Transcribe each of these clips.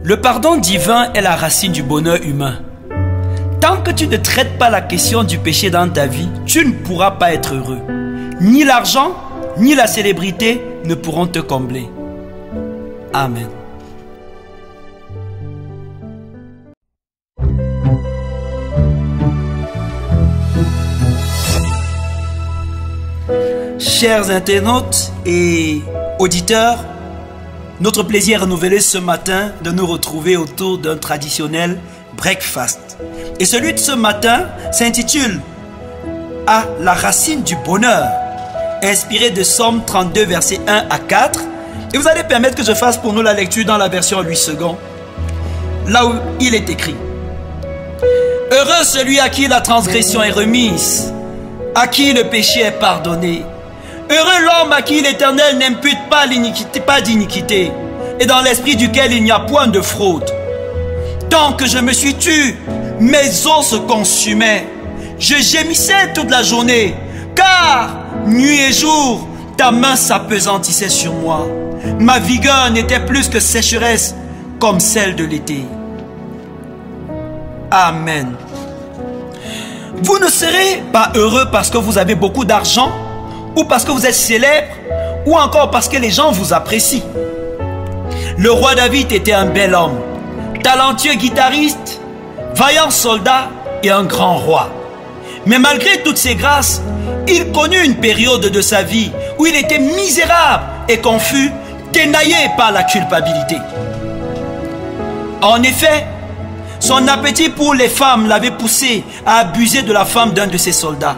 Le pardon divin est la racine du bonheur humain. Tant que tu ne traites pas la question du péché dans ta vie, tu ne pourras pas être heureux. Ni l'argent, ni la célébrité ne pourront te combler. Amen. Chers internautes et auditeurs, notre plaisir est renouvelé ce matin de nous retrouver autour d'un traditionnel breakfast. Et celui de ce matin s'intitule « À la racine du bonheur », inspiré de Psaume 32, versets 1 à 4. Et vous allez permettre que je fasse pour nous la lecture dans la version 8 secondes, là où il est écrit « Heureux celui à qui la transgression est remise, à qui le péché est pardonné. Heureux l'homme à qui l'Éternel n'impute pas d'iniquité, et dans l'esprit duquel il n'y a point de fraude. Tant que je me suis tu, mes os se consumaient. Je gémissais toute la journée, car nuit et jour, ta main s'appesantissait sur moi. Ma vigueur n'était plus que sécheresse, comme celle de l'été. » Amen. Vous ne serez pas heureux parce que vous avez beaucoup d'argent, ou parce que vous êtes célèbre, ou encore parce que les gens vous apprécient. Le roi David était un bel homme, talentueux guitariste, vaillant soldat et un grand roi. Mais malgré toutes ces grâces, il connut une période de sa vie où il était misérable et confus, ténaillé par la culpabilité. En effet, son appétit pour les femmes l'avait poussé à abuser de la femme d'un de ses soldats.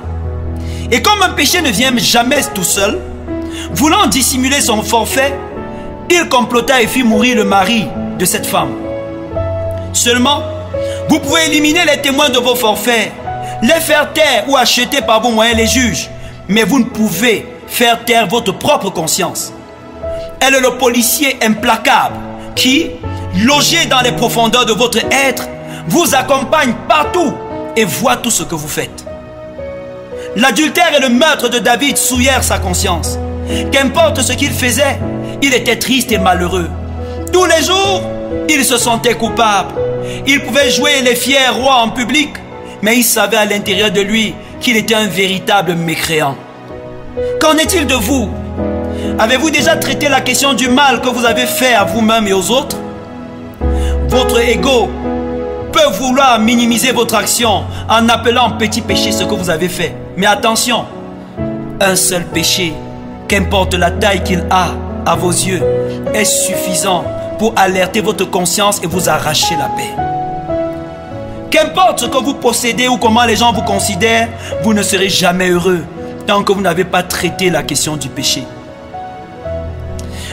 Et comme un péché ne vient jamais tout seul, voulant dissimuler son forfait, il complota et fit mourir le mari de cette femme. Seulement, vous pouvez éliminer les témoins de vos forfaits, les faire taire ou acheter par vos moyens les juges, mais vous ne pouvez faire taire votre propre conscience. Elle est le policier implacable qui, logé dans les profondeurs de votre être, vous accompagne partout et voit tout ce que vous faites. L'adultère et le meurtre de David souillèrent sa conscience. Qu'importe ce qu'il faisait, il était triste et malheureux. Tous les jours, il se sentait coupable. Il pouvait jouer les fiers rois en public, mais il savait à l'intérieur de lui qu'il était un véritable mécréant. Qu'en est-il de vous? Avez-vous déjà traité la question du mal que vous avez fait à vous-même et aux autres? Votre ego peut vouloir minimiser votre action en appelant petit péché ce que vous avez fait. Mais attention, un seul péché, qu'importe la taille qu'il a à vos yeux, est suffisant pour alerter votre conscience et vous arracher la paix. Qu'importe ce que vous possédez ou comment les gens vous considèrent, vous ne serez jamais heureux tant que vous n'avez pas traité la question du péché.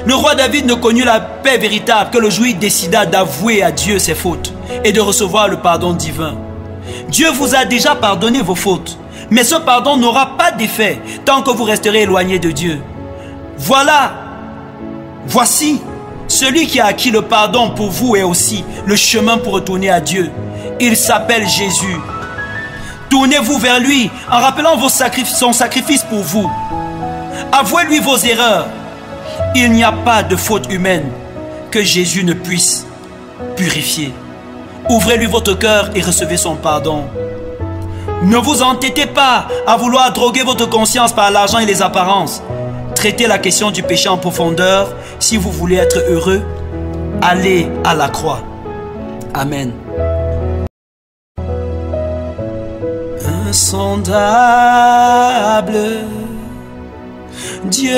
Le roi David ne connut la paix véritable que le jour où il décida d'avouer à Dieu ses fautes et de recevoir le pardon divin. Dieu vous a déjà pardonné vos fautes, mais ce pardon n'aura pas d'effet tant que vous resterez éloigné de Dieu. Voici, celui qui a acquis le pardon pour vous est aussi le chemin pour retourner à Dieu. Il s'appelle Jésus. Tournez-vous vers lui en rappelant son sacrifice pour vous. Avouez-lui vos erreurs. Il n'y a pas de faute humaine que Jésus ne puisse purifier. Ouvrez-lui votre cœur et recevez son pardon. Ne vous entêtez pas à vouloir droguer votre conscience par l'argent et les apparences. Traitez la question du péché en profondeur. Si vous voulez être heureux, allez à la croix. Amen. Insondable, Dieu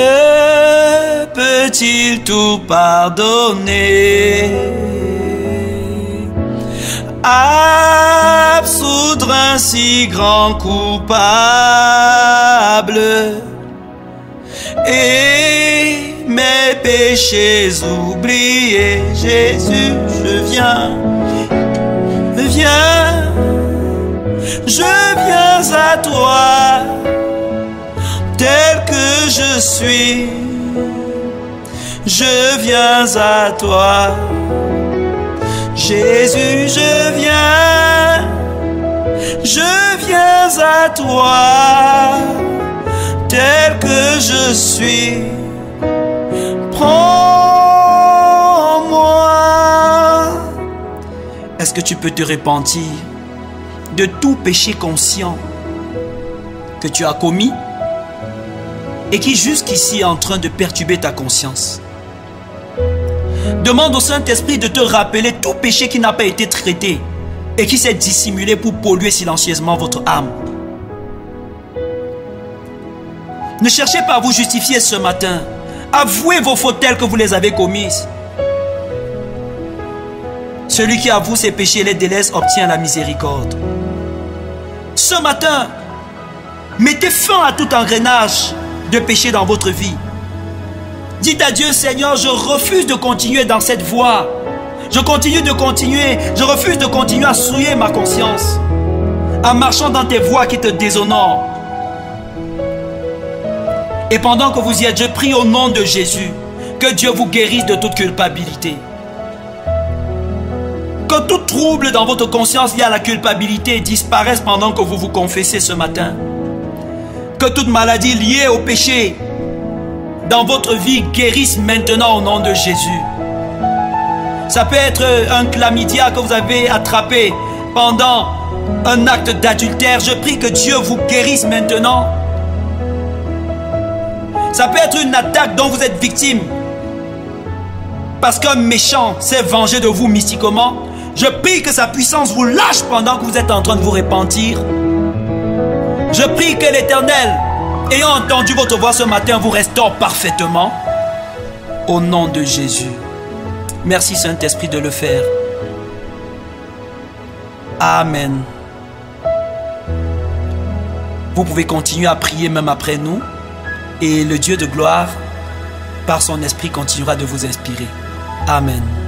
peut-il tout pardonner? Absoudre un si grand coupable et mes péchés oubliés. Jésus, je viens, je viens à toi, tel que je suis, je viens à toi. Jésus, je viens à toi, tel que je suis. Prends-moi, est-ce que tu peux te repentir de tout péché conscient que tu as commis et qui jusqu'ici est en train de perturber ta conscience? Demande au Saint-Esprit de te rappeler tout péché qui n'a pas été traité et qui s'est dissimulé pour polluer silencieusement votre âme. Ne cherchez pas à vous justifier ce matin. Avouez vos fautes telles que vous les avez commises. Celui qui avoue ses péchés et les délaisse obtient la miséricorde. Ce matin, mettez fin à tout engrenage de péché dans votre vie. Dites à Dieu: Seigneur, je refuse de continuer dans cette voie. Je refuse de continuer à souiller ma conscience en marchant dans tes voies qui te déshonorent. Et pendant que vous y êtes, je prie au nom de Jésus que Dieu vous guérisse de toute culpabilité. Que tout trouble dans votre conscience lié à la culpabilité disparaisse pendant que vous vous confessez ce matin. Que toute maladie liée au péché dans votre vie guérisse maintenant au nom de Jésus. Ça peut être un chlamydia que vous avez attrapé pendant un acte d'adultère. Je prie que Dieu vous guérisse maintenant. Ça peut être une attaque dont vous êtes victime parce qu'un méchant s'est vengé de vous mystiquement. Je prie que sa puissance vous lâche pendant que vous êtes en train de vous repentir. Je prie que l'Éternel, ayant entendu votre voix ce matin, vous restaure parfaitement. Au nom de Jésus. Merci Saint-Esprit de le faire. Amen. Vous pouvez continuer à prier même après nous. Et le Dieu de gloire, par son esprit, continuera de vous inspirer. Amen.